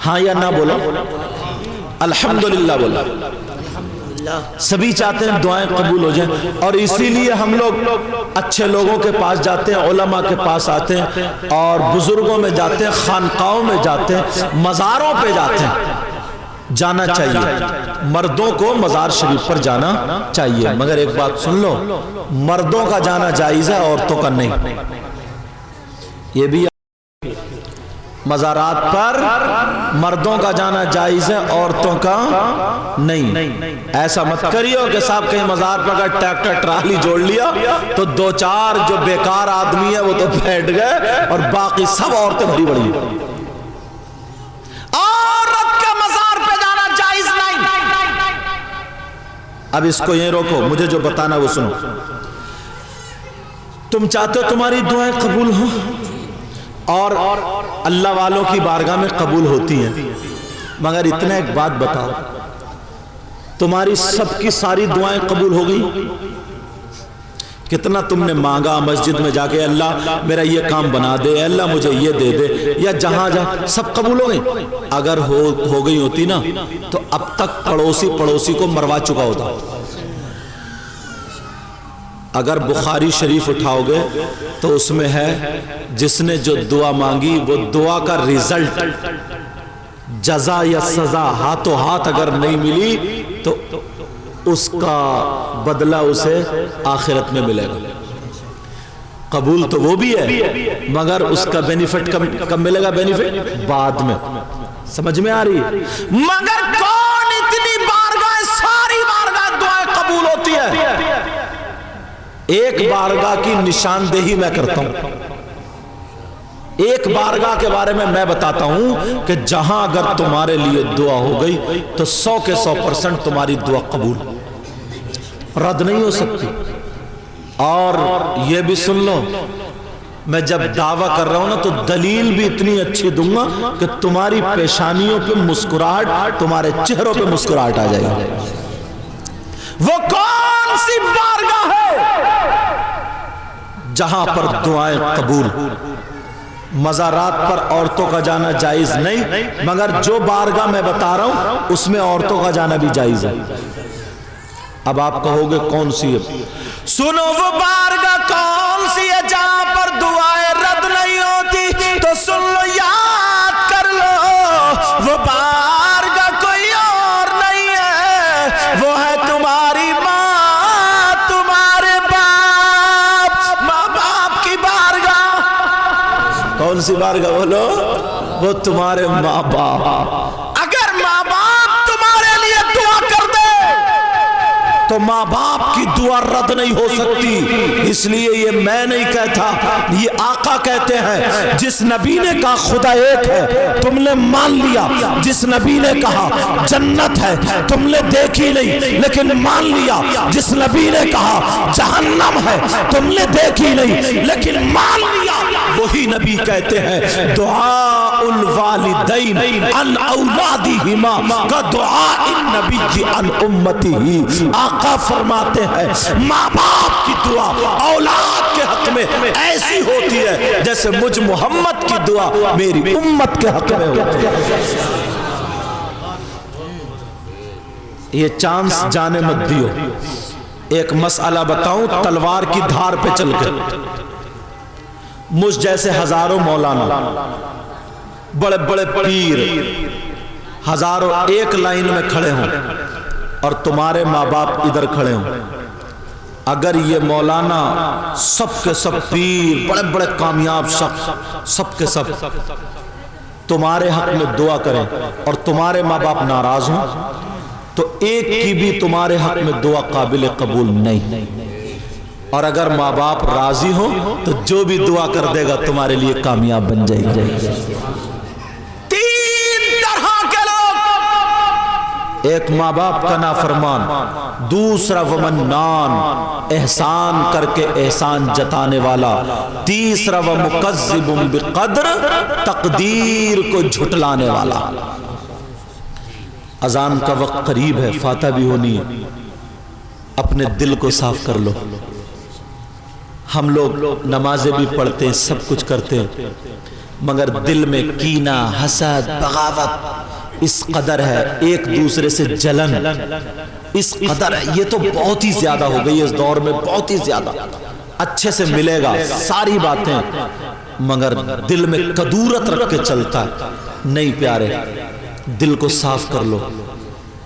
ہاں یا نہ بولا، الحمدللہ بولا۔ سبھی چاہتے ہیں دعائیں قبول ہو جائیں، اور اسی لیے ہم لوگ اچھے لوگوں کے پاس جاتے ہیں، علماء کے پاس آتے ہیں، اور بزرگوں میں جاتے ہیں، خانقاہوں میں جاتے ہیں، مزاروں پہ جاتے ہیں۔ جانا چاہیے، مردوں کو مزار شریف پر جانا چاہیے، مگر ایک بات سن لو، مردوں کا جانا جائز ہے، عورتوں کا نہیں۔ یہ بھی مزارات پر مردوں کا جانا جائز ہے، عورتوں کا نہیں۔ ایسا مت کریو کہ صاحب کہیں مزار پر اگر ٹریکٹر ٹرالی جوڑ لیا تو دو چار جو بیکار آدمی ہے وہ تو بیٹھ گئے اور باقی سب عورتیں بھری بڑی۔ عورت کا مزار پہ جانا جائز نہیں۔ اب اس کو یہیں روکو، مجھے جو بتانا وہ سنو۔ تم چاہتے ہو تمہاری دعائیں قبول ہوں، اور اللہ والوں کی بارگاہ میں قبول ہوتی ہیں، مگر اتنا ایک بات بتاؤ، تمہاری سب کی ساری دعائیں قبول ہو گئی؟ کتنا تم نے مانگا مسجد میں جا کے، اللہ میرا یہ کام بنا دے، اللہ مجھے یہ دے دے، یا جہاں سب قبول ہو گئی؟ اگر ہو گئی ہوتی نا تو اب تک پڑوسی کو مروا چکا ہوتا۔ اگر بخاری شریف اٹھاؤ گے تو اس میں ہے جس نے جو دعا مانگی وہ دعا کا ریزلٹ، جزا یا سزا ہاتھوں ہاتھ اگر نہیں ملی تو اس کا بدلہ اسے آخرت میں ملے گا۔ قبول تو وہ بھی ہے، مگر اس کا بینیفٹ کب ملے گا؟ بینیفٹ بعد میں۔ سمجھ میں آ رہی ہے؟ مگر کون اتنی بارگاہ، ساری بارگاہ دعائیں قبول ہوتی ہے؟ ایک بارگاہ کی نشاندہی میں کرتا ہوں، ایک بارگاہ کے بارے میں بتاتا ہوں کہ جہاں اگر تمہارے لیے دعا ہو گئی تو 100% تمہاری دعا قبول، رد نہیں ہو سکتی۔ اور یہ بھی سن لو، میں جب دعویٰ کر رہا ہوں نا تو دلیل بھی اتنی اچھی دوں گا کہ تمہاری پیشانیوں پہ مسکراہٹ، تمہارے چہروں پہ مسکراہٹ آ جائے گی۔ وہ کون سی بارگاہ ہے جہاں پر دعائیں قبول؟ مزارات پر عورتوں کا جانا جائز نہیں، مگر جو بارگاہ میں بتا رہا ہوں اس میں عورتوں کا جانا بھی جائز ہے۔ اب آپ کہو گے کون سی ہے؟ سنو، وہ بارگاہ کون سی ہے جہاں پر دعائیں رد نہیں ہوتی؟ تو سن لو، یاد کر لو، وہ بارگاہ کوئی اور نہیں ہے، وہ ہے تمہاری ماں، تمہارے باپ، ماں باپ کی بارگاہ۔ کون سی بارگاہ بولو؟ وہ تمہارے ماں باپ۔ اگر ماں باپ تمہارے لیے دعا کر دے تو ماں باپ کی دعا رد نہیں ہو سکتی۔ اس لیے یہ میں نہیں کہتا، یہ آقا کہتے ہیں، جس نبی نے کہا خدا ایک ہے تم نے مان لیا، جس نبی نے کہا جنت ہے تم نے دیکھی نہیں لیکن مان لیا، جس نبی نے کہا جہنم ہے تم نے دیکھی نہیں لیکن مان لیا، وہی نبی کہتے ہیں دعاء الوالدین عن اولادہما کا دعاء النبی عن امتہ۔ آقا فرماتے ہیں ماں باپ کی دعا اولاد کے حق میں ایسی ہوتی ہے جیسے مجھ محمد کی دعا میری امت کے حق میں ہوتی ہے۔ یہ چانس جانے مت دیو۔ ایک مسئلہ بتاؤں تلوار کی دھار پہ چل کے، مجھ جیسے ہزاروں مولانا، بڑے بڑے پیر، ہزاروں ایک لائن میں کھڑے ہوں اور تمہارے ماں باپ ادھر کھڑے ہوں، اگر یہ مولانا سب کے سب پیر، بڑے بڑے کامیاب شخص، سب کے سب تمہارے حق میں دعا کریں اور تمہارے ماں باپ ناراض ہوں تو ایک کی بھی تمہارے حق میں دعا قابل قبول نہیں، اور اگر ماں باپ راضی ہوں تو جو بھی دعا کر دے گا تمہارے لیے کامیاب بن جائے گا۔ تین طرح کے لوگ، ایک ماں باپ کا نافرمان، دوسرا ومنان احسان کر کے احسان جتانے والا، تیسرا ومکذب بقدر تقدیر کو جھٹلانے والا۔ اذان کا وقت قریب ہے، فاتحہ بھی ہونی ہے، اپنے دل کو صاف کر لو۔ ہم لوگ نمازیں بھی پڑھتے ہیں، سب کچھ کرتے ہیں، مگر دل میں کینہ، حسد، بغاوت اس قدر ہے، ایک دوسرے سے جلن اس قدر ہے، یہ تو بہت ہی زیادہ ہو گئی اس دور میں، بہت ہی زیادہ۔ اچھے سے ملے گا ساری باتیں، مگر دل میں کدورت رکھ کے چلتا ہے۔ نہیں پیارے، دل کو صاف کر لو،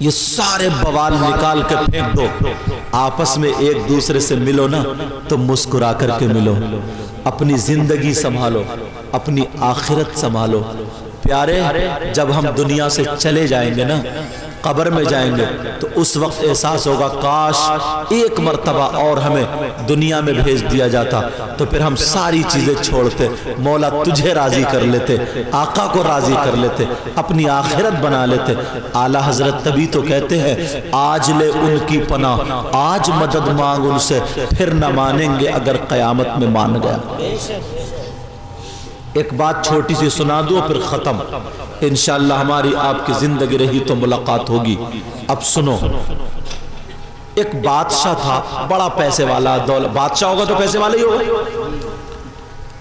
یہ سارے بوال نکال کے پھینک دو، آپس میں ایک دوسرے سے ملو نا تو مسکرا کر کے ملو، اپنی زندگی سنبھالو، اپنی آخرت سنبھالو۔ پیارے، جب ہم دنیا سے چلے جائیں گے نا، قبر میں جائیں گے تو اس وقت احساس ہوگا کاش ایک مرتبہ اور ہمیں دنیا میں بھیج دیا جاتا، تو پھر ہم ساری چیزیں چھوڑتے، مولا تجھے راضی کر لیتے، آقا کو راضی کر لیتے، اپنی آخرت بنا لیتے۔ اعلیٰ حضرت تبھی تو کہتے ہیں آج لے ان کی پناہ، آج مدد مانگ ان سے، پھر نہ مانیں گے اگر قیامت میں مان گیا۔ ایک بات چھوٹی سی سنا دوں پھر ختم، انشاءاللہ ہماری آپ کی زندگی رہی تو ملاقات ہوگی۔ اب سنو، ایک بادشاہ تھا، بڑا پیسے والا، بادشاہ ہوگا تو پیسے والا ہی ہوگا۔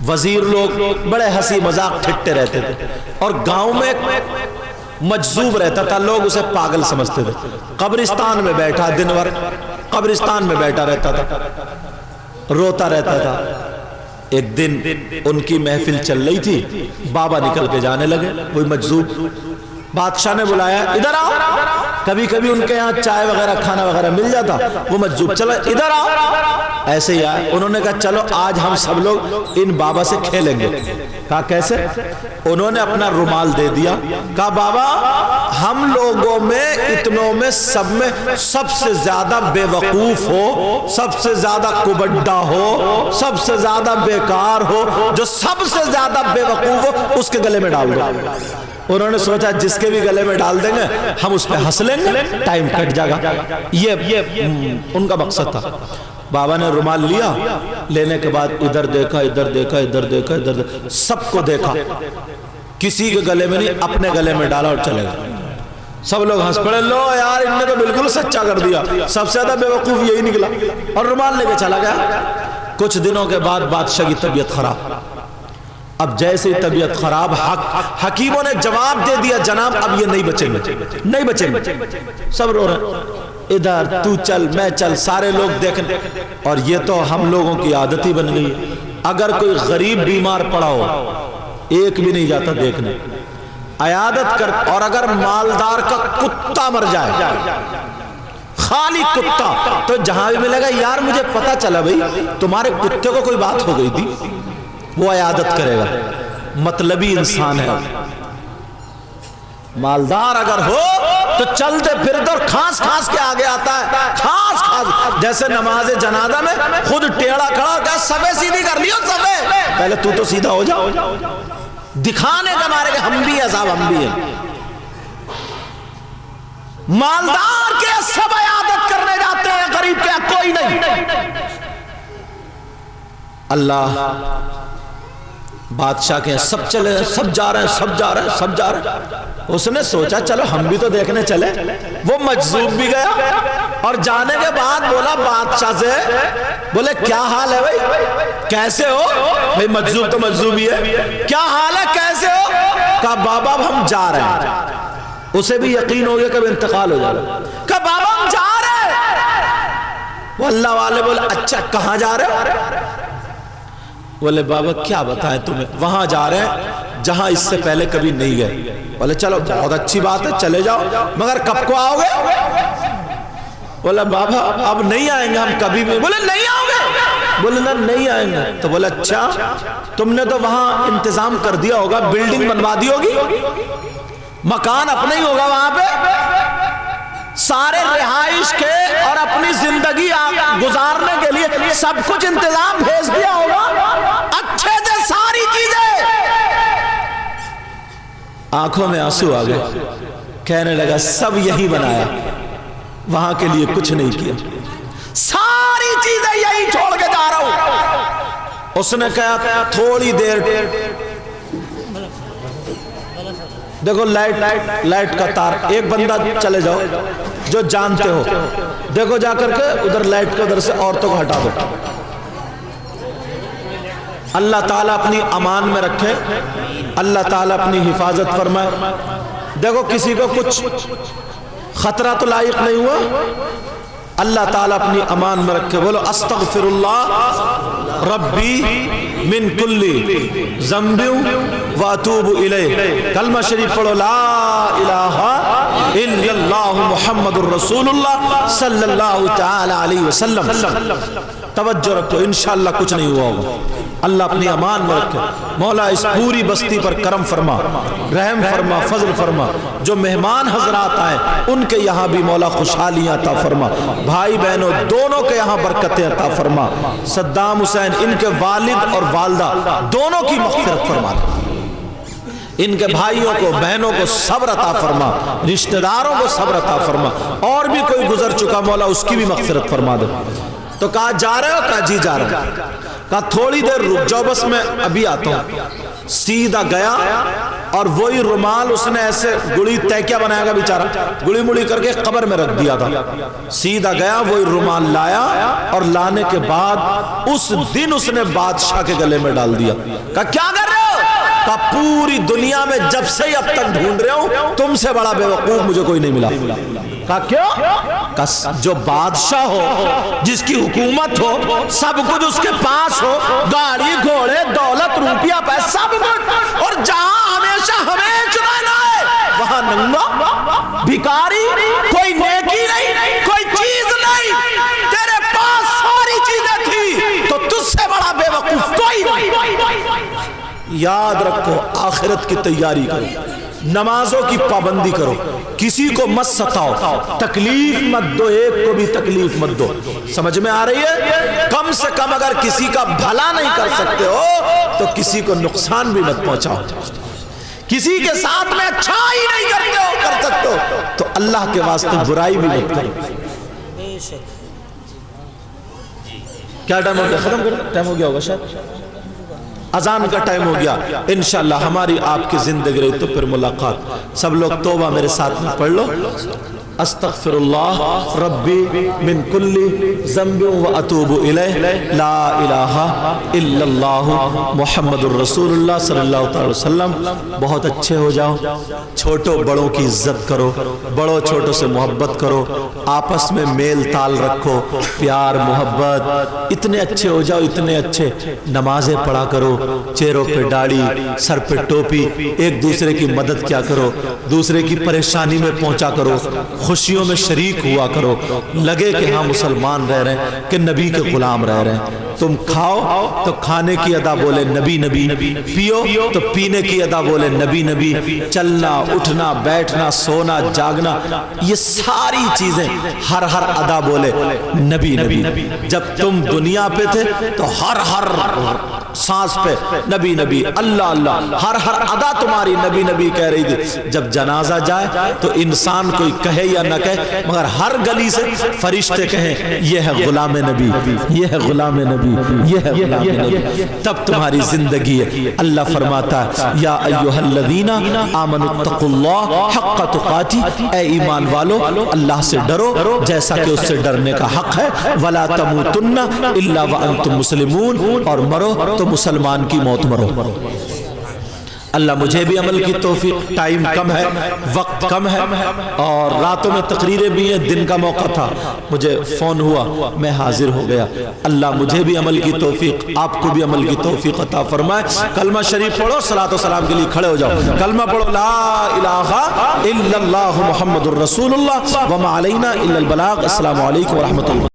وزیر لوگ بڑے ہنسی مذاق ٹھٹے رہتے تھے، اور گاؤں میں ایک مجذوب رہتا تھا، لوگ اسے پاگل سمجھتے تھے، قبرستان میں بیٹھا، دن بھر قبرستان میں بیٹھا رہتا تھا، روتا رہتا تھا۔ ایک دن ان کی محفل چل رہی تھی، بابا نکل کے جانے لگے، کوئی مجذوب، بادشاہ نے بلایا ادھر آؤ، کبھی کبھی ان کے یہاں چائے وغیرہ کھانا وغیرہ مل جاتا، وہ مجذوب چلو ادھر آؤ، ایسے ہی آئے، انہوں نے کہا چلو آج ہم سب لوگ ان بابا سے کھیلیں گے۔ کہا کیسے؟ انہوں نے اپنا رومال دے دیا، کہا بابا ہم لوگوں میں اتنوں میں سب میں سب سے زیادہ بے وقوف ہو، سب سے زیادہ کبڈا ہو، سب سے زیادہ بیکار ہو، جو سب سے زیادہ بے وقوف ہو اس کے گلے میں ڈال دو۔ انہوں نے سوچا جس کے بھی گلے میں ڈال دیں گے ہم اس پہ ہنس لیں گے، ٹائم کٹ جائے گا، یہ ان کا مقصد تھا۔ بابا نے رومال لیا، لینے کے بعد ادھر دیکھا، ادھر دیکھا، ادھر دیکھا، ادھر دیکھا، سب کو دیکھا، کسی کے گلے میں نہیں، اپنے گلے میں ڈالا اور چلے گئے۔ سب لوگ ہنس پڑے، لو یار ان نے تو بالکل سچا کر دیا، سب سے زیادہ بے وقوف یہی نکلا، اور رومال لے کے چلا گیا۔ کچھ دنوں کے بعد بادشاہ کی طبیعت خراب، اب جیسے طبیعت خراب، حکیموں نے جواب دے دیا جناب اب یہ نہیں بچیں گے، نہیں بچیں گے، سب رو رہے ہیں، ادھر تو چل میں چل، سارے لوگ دیکھنے، اور یہ تو ہم لوگوں کی عادت ہی بن گئی، اگر کوئی غریب بیمار پڑا ہو ایک بھی نہیں جاتا دیکھنے، عیادت کر، اور اگر مالدار کا کتا مر جائے، خالی کتا، تو جہاں بھی ملے گا یار مجھے پتا چلا بھئی تمہارے کتے کو کوئی بات ہو گئی تھی، وہ عیادت کرے گا، مطلبی انسان ہے۔ مالدار اگر ہو تو چلتے پھرتے اور کھانس کھانس کے آگے آتا ہے، کھانس کھانس، جیسے نماز جنازہ میں خود ٹیڑا کھڑا ہوتا ہے، صفے سیدھی کر لیو، صفے پہلے تو سیدھا ہو جاؤ، دکھانے کا مارے کہ ہم بھی ہیں صاحب، ہم بھی ہیں۔ مالدار کے سب عیادت کرنے جاتے ہیں، غریب کے کوئی نہیں۔ اللہ بادشاہ کے سب چلے، سب جا رہے ہیں، سب جا رہے ہیں، سب جا رہے ہیں۔ اس نے سوچا چلو ہم بھی تو دیکھنے چلے، وہ مجذوب بھی گیا، اور جانے کے بعد بولا بادشاہ سے، بولے کیا حال ہے بھائی، کیسے ہو بھائی، مجذوب تو مجذوب ہی ہے، کیا حال ہے کیسے ہو؟ کہا بابا ہم جا رہے ہیں۔ اسے بھی یقین ہو گیا کب انتقال ہو جائے گا، کہا بابا ہم جا رہے ہیں۔ وہ اللہ والے بولے اچھا کہاں جا رہے ہو؟ بولے بابا کیا بتائیں تمہیں، وہاں جا رہے ہیں جہاں اس سے پہلے کبھی نہیں گئے۔ بولے چلو بہت اچھی بات ہے چلے جاؤ، مگر کب کو آؤ گے؟ بولے بابا اب نہیں آئیں گے ہم کبھی بھی۔ بولے نہیں آؤ گے؟ بولے نہیں آئیں گے۔ تو بولے اچھا تم نے تو وہاں انتظام کر دیا ہوگا، بلڈنگ بنوا دی ہوگی، مکان اپنا ہی ہوگا وہاں پہ، سارے رہائش کے اور اپنی زندگی گزارنے کے لیے سب کچھ انتظام بھیج دیا ہوگا، اچھے سے ساری چیزیں۔ آنکھوں میں آنسو آ گئے، کہنے لگا سب یہی بنایا، وہاں کے لیے کچھ نہیں کیا، ساری چیزیں یہی چھوڑ کے جا رہا ہوں۔ اس نے کہا تھوڑی دیر دیکھو، لائٹ کا تار، ایک بندہ چلے جاؤ جو جانتے ہو، دیکھو جا کر کے ادھر لائٹ کے ادھر سے عورتوں کو ہٹا دو، اللہ تعالیٰ اپنی امان میں رکھے، اللہ تعالیٰ اپنی حفاظت فرمائے۔ دیکھو کسی کو کچھ خطرہ تو لاحق نہیں ہوا، اللہ تعالیٰ اپنی امان میں رکھے۔ بولو استغفر اللہ ربی من کل ذنب واتوب الیہ۔ کلمہ شریف پڑھو، لا الہ الا اللہ محمد الرسول اللہ صلی اللہ تعالی علیہ وسلم۔ توجہ رکھو، انشاءاللہ کچھ نہیں ہوا ہوگا، اللہ اپنی امان میں رکھے۔ مولا اس پوری بستی پر کرم فرما، رحم فرما، فضل فرما۔ جو مہمان حضرات آئے ان کے یہاں بھی مولا خوشحالیاں عطا فرما، بھائی بہنوں دونوں کے یہاں برکتیں عطا فرما۔ صدام حسین ان کے والد اور والدہ دونوں کی مغفرت فرما، ان کے بھائیوں کو بہنوں کو صبر عطا فرما، رشتہ داروں کو صبر عطا فرما، اور بھی کوئی گزر چکا مولا اس کی بھی مغفرت فرما دے۔ تو کہا جا رہے ہو؟ کہا جی جا رہے ہو۔ کہا تھوڑی دیر رک جاؤ، بس میں ابھی آتا ہوں۔ سیدھا گیا اور وہی رومال اس نے ایسے گڑی تیکیا بنایا گا بیچارہ، گڑی مڑی کر کے قبر میں رکھ دیا تھا۔ سیدھا گیا وہی رومال لایا اور لانے کے بعد اس دن اس نے بادشاہ کے گلے میں ڈال دیا۔ کہا کیا کر رہے ہو؟ کہا پوری دنیا میں جب سے ہی اب تک ڈھونڈ رہے ہوں، تم سے بڑا بے وقوف مجھے کوئی نہیں ملا۔ کہا کیوں؟ کہا جو بادشاہ ہو، جس کی حکومت ہو، سب کچھ اس کے پاس ہو، گاڑی گھوڑے دولت روپیہ پیسہ سب کچھ، اور جہاں ہمیشہ ہمیں چرانا ہے وہاں ننگا بھکاری، کوئی نیکی نہیں، کوئی چیز نہیں، تیرے پاس ساری چیزیں تھی تو تجھ سے بڑا بے وقوف کوئی نہیں۔ یاد رکھو، آخرت کی تیاری کرو، نمازوں کی پابندی کرو، کسی کو مت ستاؤ، تکلیف مت دو، ایک کو بھی تکلیف مت دو۔ سمجھ میں آ رہی ہے؟ کم سے کم اگر کسی کا بھلا نہیں کر سکتے ہو تو کسی کو نقصان بھی مت پہنچاؤ۔ کسی کے ساتھ میں اچھائی نہیں کرتے ہو کر سکتے ہو تو اللہ کے واسطے برائی بھی مت کرو۔ کیا ٹائم ہو گیا؟ ختم کرو، ٹائم ہو گیا ہوگا شاید، اذان کا ٹائم ہو گیا۔ انشاءاللہ ہماری آپ کی زندگی رہی تو پھر ملاقات۔ سب لوگ توبہ میرے ساتھ میں پڑھ لو، استغفر اللہ ربی من کل ذنب واتوب الیہ، لا الہ الا اللہ محمد الرسول اللہ صلی اللہ علیہ وسلم۔ بہت اچھے ہو جاؤ، چھوٹوں بڑوں کی عزت کرو، بڑوں چھوٹوں سے محبت کرو، آپس میں میل تال رکھو، پیار محبت، اتنے اچھے ہو جاؤ، اتنے اچھے۔ نمازیں پڑھا کرو، چہروں پہ داڑھی، سر پہ ٹوپی، ایک دوسرے کی مدد کیا کرو، دوسرے کی پریشانی میں پہنچا کرو، خوشیوں میں شریک ہوا کرو، لگے کہ ہاں مسلمان رہ رہے ہیں، کہ نبی کے غلام رہ رہے ہیں۔ تم کھاؤ تو کھانے کی ادا بولے نبی نبی، پیو تو پینے کی ادا بولے نبی نبی، چلنا اٹھنا بیٹھنا سونا جاگنا یہ ساری چیزیں ہر ادا بولے نبی نبی۔ جب تم دنیا پہ تھے تو ہر سانس پہ نبی نبی، اللہ اللہ، ہر ادا تمہاری نبی نبی کہہ رہی تھی۔ جب جنازہ جائے تو انسان کوئی کہے یا نہ کہے مگر ہر گلی سے فرشتے کہیں یہ ہے غلام نبی، یہ ہے غلام نبی، یہ ہے غلام نبی، تب تمہاری زندگی ہے۔ اللہ فرماتا ہے یا ایھا الذین آمنوا اتقوا اللہ حق تقاته، اے ایمان والو اللہ سے ڈرو جیسا کہ اس سے ڈرنے کا حق ہے، ولا تموتن الا وانتم مسلمون، اور مرو تو مسلمان کی موت مرو۔ اللہ مجھے بھی عمل کی توفیق، ٹائم کم ہے، وقت کم ہے، اور راتوں میں تقریریں بھی ہیں، دن کا موقع تھا، مجھے فون ہوا میں حاضر ہو گیا۔ اللہ مجھے بھی عمل کی توفیق، آپ کو بھی عمل کی توفیق عطا فرمائے۔ کلمہ شریف پڑھو، صلاۃ و سلام کے لیے کھڑے ہو جاؤ، کلمہ پڑھو، لا الہ الا اللہ محمد الرسول اللہ وما علینا الا البلاغ۔ السلام علیکم ورحمۃ اللہ۔